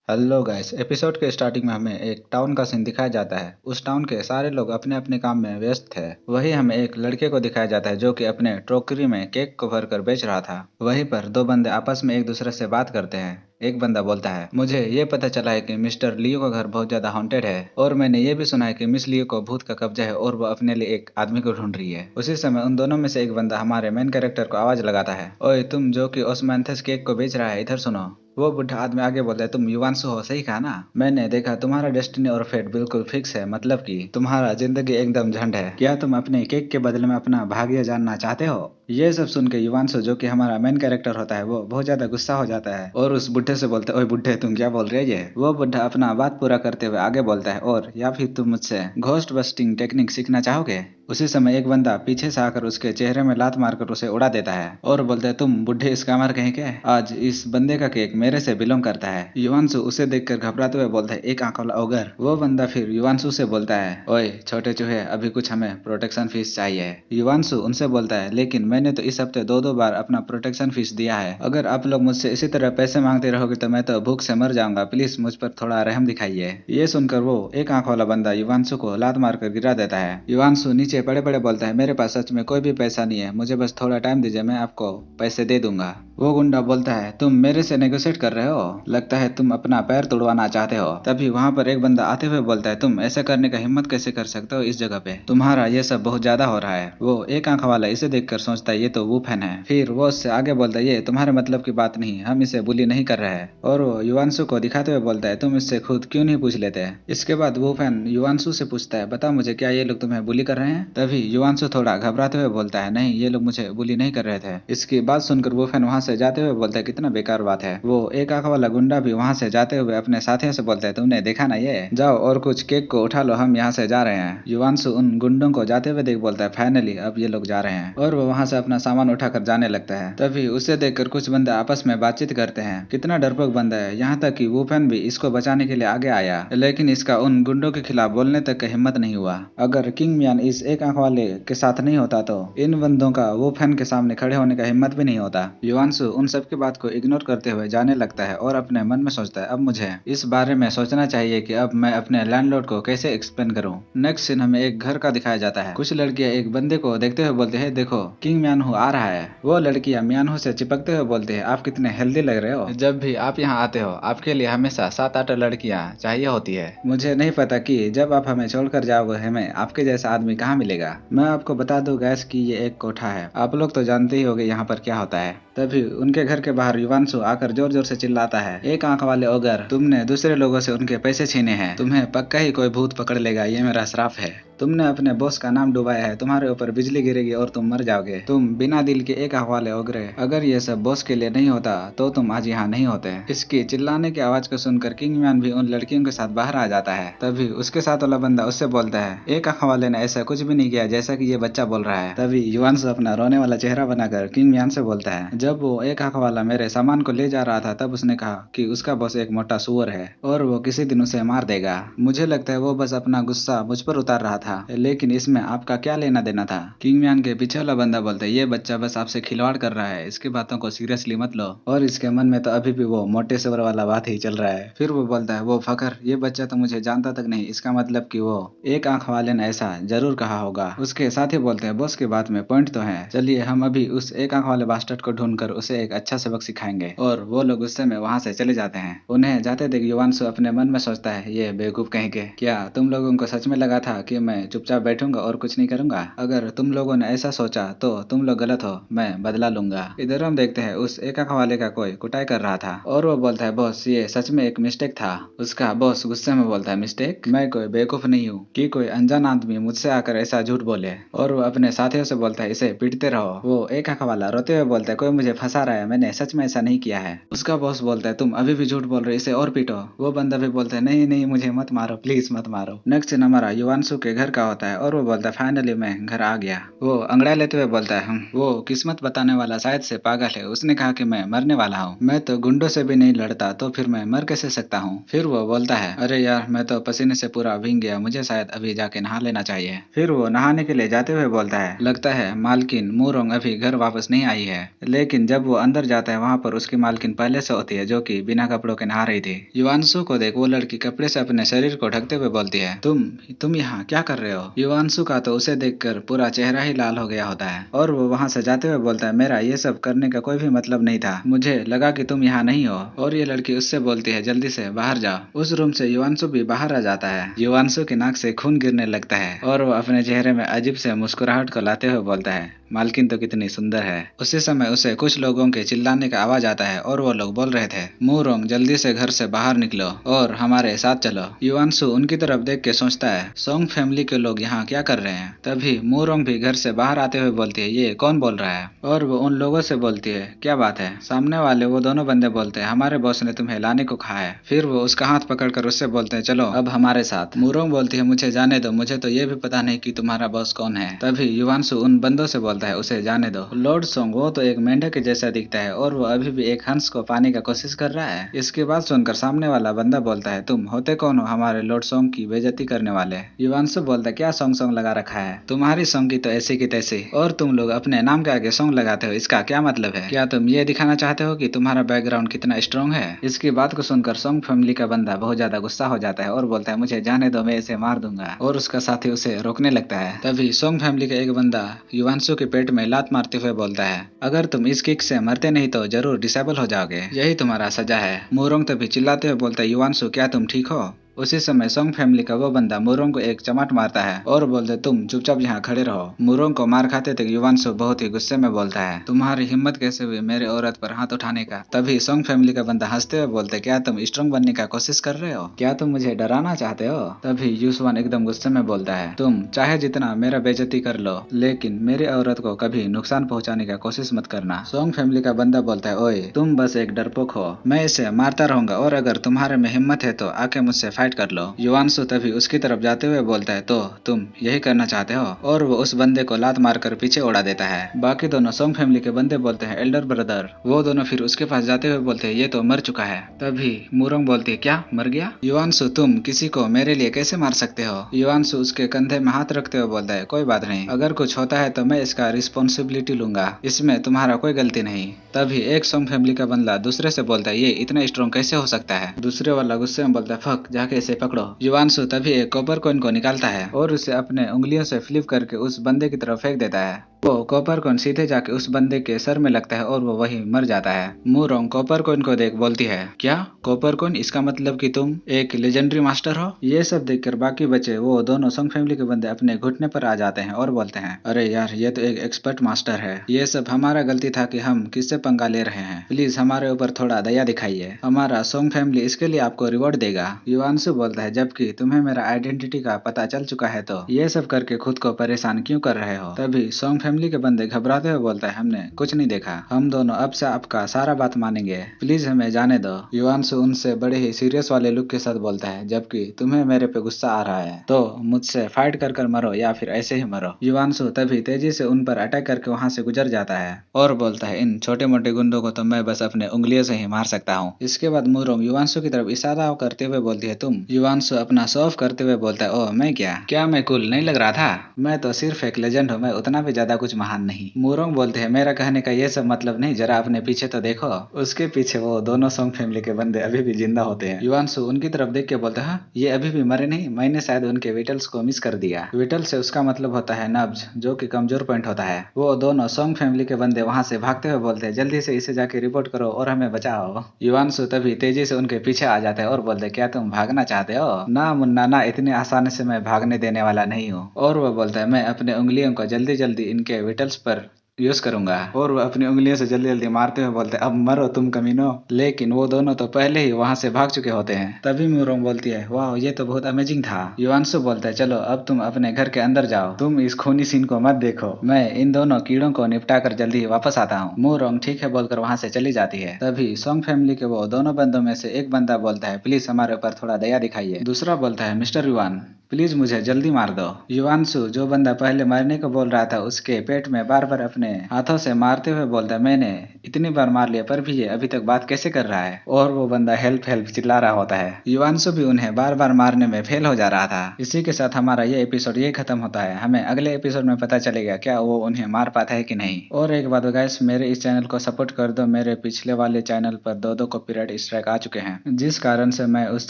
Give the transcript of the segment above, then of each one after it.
Hello guys. Episode के starting में हमें एक टाउन का सीन दिखाया जाता है। उस टाउन के सारे लोग अपने अपने काम में व्यस्त थे। वहीं हमें एक लड़के को दिखाया जाता है जो कि अपने टोकरी में केक को भर कर बेच रहा था। वहीं पर दो बंदे आपस में एक दूसरे से बात करते हैं। एक बंदा बोलता है, मुझे ये पता चला है कि मिस्टर लियो का घर बहुत ज्यादा हॉन्टेड है और मैंने ये भी सुना है कि मिस लियो को भूत का कब्जा है और वो अपने लिए एक आदमी को ढूंढ रही है। उसी समय उन दोनों में से एक बंदा हमारे मेन कैरेक्टर को आवाज लगाता है, ओए तुम जो कि ओस्मांथस केक को बेच रहा है, इधर सुनो। वो बुढ़ा आदमी आगे बोलता है, तुम युवांशु हो, सही कहा ना? मैंने देखा तुम्हारा डेस्टिनी और फेट बिल्कुल फिक्स है, मतलब कि तुम्हारा जिंदगी एकदम झंड है। क्या तुम अपने केक के बदले में अपना भाग्य जानना चाहते हो? ये सब सुन के युवांशु, जो कि हमारा मेन कैरेक्टर होता है, वो बहुत ज्यादा गुस्सा हो जाता है और उस बुढ़े से बोलता है, ओए बुढ़े तुम क्या बोल रहे हो? ये वो बुढ़ा अपना बात पूरा करते हुए आगे बोलता है, और या फिर तुम मुझसे घोस्ट बस्टिंग टेक्निक सीखना चाहोगे? उसी समय एक बंदा पीछे से आकर उसके चेहरे में लात मारकर उसे उड़ा देता है और बोलता है, तुम बुढ़े इसका मार कहीं के, आज इस बंदे का केक मेरे से बिलोंग करता है। युवांशु उसे देखकर घबराते हुए बोलता है, एक आंख वाला ओगर। वो बंदा फिर युवांशु से बोलता है, ओए छोटे चूहे, अभी कुछ हमें प्रोटेक्शन फीस चाहिए। युवांशु उनसे बोलता है, लेकिन मैंने तो इस हफ्ते दो दो बार अपना प्रोटेक्शन फीस दिया है। अगर आप लोग मुझसे इसी तरह पैसे मांगते रहोगे तो मैं तो भूख से मर जाऊंगा। प्लीज मुझ पर थोड़ा रहम दिखाइए। ये सुनकर वो एक आंख वाला बंदा युवांशु को लात मारकर गिरा देता है। युवांशु नीचे पड़े पड़े बोलता है, मेरे पास सच में कोई भी पैसा नहीं है, मुझे बस थोड़ा टाइम दीजिए, मैं आपको पैसे दे दूंगा। वो गुंडा बोलता है, तुम मेरे से नेगोशिएट कर रहे हो, लगता है तुम अपना पैर तोड़वाना चाहते हो। तभी वहां पर एक बंदा आते हुए बोलता है, तुम ऐसा करने का हिम्मत कैसे कर सकते हो इस जगह पे? तुम्हारा ये सब बहुत ज्यादा हो रहा है। वो एक आंख वाला इसे देखकर सोचता है, ये तो वुफेन है। फिर वो उससे आगे बोलता है, ये तुम्हारे मतलब की बात नहीं, हम इसे बुली नहीं कर रहे हैं। और वो युवांशु को दिखाते हुए बोलता है, तुम इससे खुद क्यों नहीं पूछ लेते? इसके बाद वुफेन युवांशु से पूछता है, बता मुझे, क्या ये लोग तुम्हें बुली कर रहे हैं? तभी युवांशु थोड़ा घबराते हुए बोलता है, नहीं ये लोग मुझे बुली नहीं कर रहे थे। इसकी बात सुनकर वुफेन वहां से जाते हुए बोलता है, कितना बेकार बात है। वो एक आंख वाला गुंडा भी वहां से जाते हुए अपने साथियों से बोलता है, तुमने देखा ना, ये जाओ और कुछ केक को उठा लो, हम यहाँ से जा रहे हैं। युवांशु उन गुंडों को जाते हुए देख बोलता है, फाइनली अब ये लोग जा रहे हैं। और वो वहां से अपना सामान उठाकर जाने लगता है। तभी उसे देखकर कुछ बंदे आपस में बातचीत करते हैं, कितना डरपोक बंदा है, यहाँ तक कि वुफेन भी इसको बचाने के लिए आगे आया, लेकिन इसका उन गुंडों के खिलाफ बोलने तक का हिम्मत नहीं हुआ। अगर किंग मियान इस एक आंख वाले के साथ नहीं होता तो इन बंदों का वुफेन के सामने खड़े होने का हिम्मत भी नहीं होता। युवांशु उन सबकी बात को इग्नोर करते हुए जाने लगता है और अपने मन में सोचता है, अब मुझे इस बारे में सोचना चाहिए कि अब मैं अपने लैंडलॉर्ड को कैसे एक्सप्लेन करूं। नेक्स्ट सीन हमें एक घर का दिखाया जाता है। कुछ लड़कियां एक बंदे को देखते हुए बोलते हैं, देखो किंग मियानहू आ रहा है। वो लड़कियां मियानहू से चिपकते हुए बोलते हैं, आप कितने हेल्दी लग रहे हो, जब भी आप यहाँ आते हो आपके लिए हमेशा 7-8 लड़कियां चाहिए होती है। मुझे नहीं पता कि जब आप हमें छोड़कर जाओगे हमें आपके जैसा आदमी कहाँ मिलेगा। मैं आपको बता दूं गैस कि ये एक कोठा है, आप लोग तो जानते ही होंगे यहाँ पर क्या होता है। तभी उनके घर के बाहर युवांशु आकर जोर जोर से चिल्लाता है, एक आंख वाले ओगर, तुमने दूसरे लोगों से उनके पैसे छीने हैं, तुम्हें पक्का ही कोई भूत पकड़ लेगा, ये मेरा श्राप है। तुमने अपने बॉस का नाम डुबाया है, तुम्हारे ऊपर बिजली गिरेगी और तुम मर जाओगे। तुम बिना दिल के एक आंख वाले ओगरे, अगर ये सब बॉस के लिए नहीं होता तो तुम आज यहाँ नहीं होते। इसकी चिल्लाने की आवाज को सुनकर किंग मैन भी उन लड़कियों के साथ बाहर आ जाता है। तभी उसके साथ वाला बंदा उससे बोलता है, एक आंख वाले ने ऐसा कुछ भी नहीं किया जैसा कि ये बच्चा बोल रहा है। तभी युवांशु अपना रोने वाला चेहरा बनाकर किंग मैन से बोलता है, जब वो एक आंख वाला मेरे सामान को ले जा रहा था तब उसने कहा कि उसका बॉस एक मोटा सुअर है और वो किसी दिन उसे मार देगा। मुझे लगता है वो बस अपना गुस्सा मुझ पर उतार रहा था, लेकिन इसमें आपका क्या लेना देना था? किंग मैन के पीछे वाला बंदा बोलता है, ये बच्चा बस आपसे खिलवाड़ कर रहा है, इसकी बातों को सीरियसली मत लो। और इसके मन में तो अभी भी वो मोटे सुअर वाला बात ही चल रहा है। फिर वो बोलता है, वो फकर, ये बच्चा तो मुझे जानता तक नहीं, इसका मतलब कि वो एक आंख वाले ने ऐसा जरूर कहा होगा। उसके साथ ही बोलते हैं, बॉस की बात में पॉइंट तो है, चलिए हम अभी उस एक आंख वाले बास्टर्ड को ढूंढकर उसे एक अच्छा सबक सिखाएंगे। और वो लोग गुस्से में वहां से चले जाते हैं। उन्हें जाते देख युवांशु अपने मन में सोचता है, ये बेवकूफ कहीं के, क्या तुम लोगों को सच में लगा था कि मैं चुपचाप बैठूंगा और कुछ नहीं करूंगा? अगर तुम लोगों ने ऐसा सोचा तो तुम लोग गलत हो, मैं बदला लूंगा। इधर हम देखते हैं उस एक आंख वाले का कोई कुटाई कर रहा था और वो बोलता है, बॉस ये सच में एक मिस्टेक था। उसका बॉस गुस्से में बोलता है, मिस्टेक? मैं कोई बेवकूफ नहीं हूँ कि कोई अनजान आदमी मुझसे आकर ऐसा झूठ बोले। और वो अपने साथियों से बोलता है, इसे पीटते रहो। वो एक आंख वाला रोते हुए बोलता है, कोई मुझे फंसा रहा है, मैंने सच में ऐसा नहीं किया है। उसका बॉस बोलता है, तुम अभी भी झूठ बोल रहे, इसे और पीटो। वो बंदा भी बोलता है, नहीं नहीं मुझे मत मारो, प्लीज मत मारो। नेक्स्ट सीन हमारा युवांशु के घर का होता है और वो बोलता है, फाइनली मैं घर आ गया। वो अंगड़ा लेते हुए बोलता है, वो किस्मत बताने वाला शायद से पागल है, उसने कहा कि मैं मरने वाला हूँ, मैं तो गुंडों से भी नहीं लड़ता तो फिर मैं मर कैसे सकता हूँ? फिर वो बोलता है, अरे यार मैं तो पसीने से पूरा भीग गया, मुझे शायद अभी जाके नहा लेना चाहिए। फिर वो नहाने के लिए जाते हुए बोलता है, लगता है मालकिन मूरोंग अभी घर वापस नहीं आई है, लेकिन लेकिन जब वो अंदर जाता है वहाँ पर उसकी मालकिन पहले से होती है, जो कि बिना कपड़ों के नहा रही थी। युवांशु को देख वो लड़की कपड़े से अपने शरीर को ढकते हुए बोलती है, तुम यहाँ क्या कर रहे हो? युवांशु का तो उसे देखकर पूरा चेहरा ही लाल हो गया होता है और वो वहाँ से जाते हुए बोलता है, मेरा ये सब करने का कोई भी मतलब नहीं था, मुझे लगा कि तुम यहाँ नहीं हो। और ये लड़की उससे बोलती है, जल्दी से बाहर जाओ। उस रूम से युवांशु भी बाहर आ जाता है। युवांशु की नाक से खून गिरने लगता है और वो अपने चेहरे में अजीब से मुस्कुराहट को लाते हुए बोलता है, मालकिन तो कितनी सुंदर है। उसी समय उसे कुछ लोगों के चिल्लाने का आवाज आता है और वो लोग बोल रहे थे, मूरोंग जल्दी से घर से बाहर निकलो और हमारे साथ चलो। युवांशु उनकी तरफ देख के सोचता है, सोंग फैमिली के लोग यहाँ क्या कर रहे हैं? तभी मूरोंग भी घर से बाहर आते हुए बोलती है, ये कौन बोल रहा है? और वो उन लोगों से बोलती है, क्या बात है? सामने वाले वो दोनों बंदे बोलते हैं, हमारे बॉस ने तुम्हें लाने को कहा है। फिर वो उसका हाथ पकड़कर उससे बोलते हैं, चलो अब हमारे साथ। मूरोंग बोलती है, मुझे जाने दो, मुझे तो ये भी पता नहीं कि तुम्हारा बॉस कौन है। तभी युवांशु उन बंदों से बोलता है, उसे जाने दो। लॉर्ड सोंग वो तो एक मेंढक के जैसा दिखता है और वो अभी भी एक हंस को पाने का कोशिश कर रहा है। इसकी बात सुनकर सामने वाला बंदा बोलता है, तुम होते कौन हो हमारे लॉर्ड सोंग की बेइज्जती करने वाले? युवांशु बोलता है, क्या सोंग सोंग लगा रखा है? तुम्हारी सोंग की तो ऐसी की तैसी, और तुम लोग अपने नाम के आगे सोंग लगाते हो, इसका क्या मतलब है? क्या तुम ये दिखाना चाहते हो कि तुम्हारा बैकग्राउंड कितना स्ट्रॉन्ग है? इसकी बात को सुनकर सोंग फैमिली का बंदा बहुत ज्यादा गुस्सा हो जाता है और बोलता है, मुझे जाने दो, मैं इसे मार दूंगा। और उसका साथी उसे रोकने लगता है। तभी सोंग फैमिली का एक बंदा युवांशु के पेट में लात मारते हुए बोलता है, अगर तुम इस किक से मरते नहीं तो जरूर डिसेबल हो जाओगे, यही तुम्हारा सजा है। मूरोंग तभी चिल्लाते हुए बोलता है, युवांशु क्या तुम ठीक हो? उसी समय सोंग फैमिली का वो बंदा मूरोंग को एक चमाट मारता है और बोलते, तुम चुपचाप यहाँ खड़े रहो। मूरोंग को मार खाते तक युवांशु बहुत ही गुस्से में बोलता है, तुम्हारी हिम्मत कैसे हुई मेरे औरत पर हाथ उठाने का? तभी सोंग फैमिली का बंदा हंसते हुए बोलते, क्या तुम स्ट्रॉन्ग बनने का कोशिश कर रहे हो? क्या तुम मुझे डराना चाहते हो? तभी युसवान एकदम गुस्से में बोलता है, तुम चाहे जितना मेरा बेइज्जती कर लो, लेकिन मेरी औरत को कभी नुकसान पहुँचाने का कोशिश मत करना। सोंग फैमिली का बंदा बोलता है, ओए तुम बस एक डरपोक हो, मैं इसे मारता रहूंगा और अगर तुम्हारे में हिम्मत है तो आके मुझसे फाइट कर लो। युवांशु तभी उसकी तरफ जाते हुए बोलता है, तो तुम यही करना चाहते हो? और वो उस बंदे को लात मारकर पीछे उड़ा देता है। बाकी दोनों सोंग फैमिली के बंदे बोलते हैं, एल्डर ब्रदर। वो दोनों फिर उसके पास जाते हुए बोलते हैं, ये तो मर चुका है। तभी मूरोंग बोलती है, क्या मर गया? युवांशु तुम किसी को मेरे लिए कैसे मार सकते हो? युवांशु उसके कंधे में हाथ रखते हुए बोलता है, कोई बात नहीं, अगर कुछ होता है तो मैं इसका रिस्पॉन्सिबिलिटी लूंगा, इसमें तुम्हारा कोई गलती नहीं। तभी एक सोंग फैमिली का बंदा दूसरे से बोलता है, ये इतना स्ट्रॉन्ग कैसे हो सकता है? दूसरे वाला गुस्से में बोलता है, फक, जाके इसे पकड़ो। युवांशु तभी एक कॉपर कॉइन को निकालता है और उसे अपने उंगलियों से फ्लिप करके उस बंदे की तरफ फेंक देता है। वो कॉपर कॉइन सीधे जाके उस बंदे के सर में लगता है और वो वहीं मर जाता है। मूरोंग कॉपर कॉइन को देख बोलती है, क्या कॉपर कॉइन? इसका मतलब कि तुम एक लेजेंडरी मास्टर हो? ये सब देखकर बाकी बचे वो दोनों सोंग फैमिली के बंदे अपने घुटने पर आ जाते हैं और बोलते हैं, अरे यार ये तो एक एक्सपर्ट मास्टर है, ये सब हमारा गलती था कि हम किससे पंगा ले रहे हैं, प्लीज हमारे ऊपर थोड़ा दया दिखाइए, हमारा सोंग फैमिली इसके लिए आपको रिवॉर्ड देगा। युवांशु बोलता है, जबकि तुम्हें मेरा आइडेंटिटी का पता चल चुका है तो ये सब करके खुद को परेशान क्यों कर रहे हो? तभी सोंग फैमिली के बंदे घबराते हुए बोलता है, हमने कुछ नहीं देखा, हम दोनों अब से आपका सारा बात मानेंगे, प्लीज हमें जाने दो। युवांशु उनसे बड़े ही सीरियस वाले लुक के साथ बोलता है, जबकि तुम्हें मेरे पे गुस्सा आ रहा है तो मुझसे फाइट कर कर मरो या फिर ऐसे ही मरो। युवांशु तभी तेजी से उन पर अटैक करके वहाँ से गुजर जाता है और बोलता है, इन छोटे मोटे गुंडों को तो मैं बस अपने उंगलियों से ही मार सकता हूँ। इसके बाद मूरोंग युवांशु की तरफ इशारा करते हुए बोलती है, तुम? युवांशु अपना शो ऑफ करते हुए बोलता है, ओह मैं क्या मैं कूल नहीं लग रहा था? मैं तो सिर्फ एक लेजेंड हूँ, मैं उतना भी ज्यादा कुछ महान नहीं। मूरोंग बोलते हैं, मेरा कहने का ये सब मतलब नहीं, जरा अपने पीछे तो देखो। उसके पीछे वो दोनों सोंग फैमिली के बंदे अभी भी जिंदा होते हैं। युवांशु उनकी तरफ देख के बोलता है, ये अभी भी मरे नहीं, मैंने शायद उनके विटल्स को मिस कर दिया। विटल से उसका मतलब होता है नब्ज, जो कि कमजोर पॉइंट होता है। वो दोनों सोंग फैमिली के बंदे वहां से भागते हुए बोलते हैं, जल्दी से इसे जाके रिपोर्ट करो और हमें बचाओ। युवांशु तभी तेजी से उनके पीछे आ जाता है और बोलते, क्या तुम भागना चाहते हो? ना मुन्ना, ना, इतने आसानी से मैं भागने देने वाला नहीं हूँ। और वो बोलता है, मैं अपने उंगलियों को जल्दी जल्दी इनके विटल्स पर यूज करूंगा। और वो अपनी उंगलियों से जल्दी जल्दी मारते हुए बोलते हैं, अब मरो तुम कमीनो। लेकिन वो दोनों तो पहले ही वहां से भाग चुके होते हैं। तभी मूरोंग बोलती है, वाह ये तो बहुत अमेजिंग था। युवांशु बोलता है, चलो अब तुम अपने घर के अंदर जाओ, तुम इस खूनी सीन को मत देखो, मैं इन दोनों कीड़ों को निपटा कर जल्दी वापस आता हूँ। मूरोंग ठीक है बोलकर वहां से चली जाती है। तभी सोंग फैमिली के वो दोनों बंदों में से एक बंदा बोलता है, प्लीज हमारे ऊपर थोड़ा दया दिखाइए। दूसरा बोलता है, मिस्टर युवान प्लीज मुझे जल्दी मार दो। युवांशु, जो बंदा पहले मरने को बोल रहा था, उसके पेट में बार बार अपने हाथों से मारते हुए बोलता, मैंने इतनी बार मार लिया पर भी ये अभी तक बात कैसे कर रहा है। और वो बंदा हेल्प हेल्प चिल्ला रहा होता है। युवांशु भी उन्हें बार बार मारने में फेल हो जा रहा था। इसी के साथ हमारा ये एपिसोड ये खत्म होता है। हमें अगले एपिसोड में पता चलेगा क्या वो उन्हें मार पाता है कि नहीं। और एक बात गाइस, मेरे इस चैनल को सपोर्ट कर दो। मेरे पिछले वाले चैनल पर दो कॉपीराइट स्ट्राइक आ चुके हैं, जिस कारण से मैं उस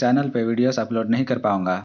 चैनल पे वीडियोस अपलोड नहीं कर पाऊंगा।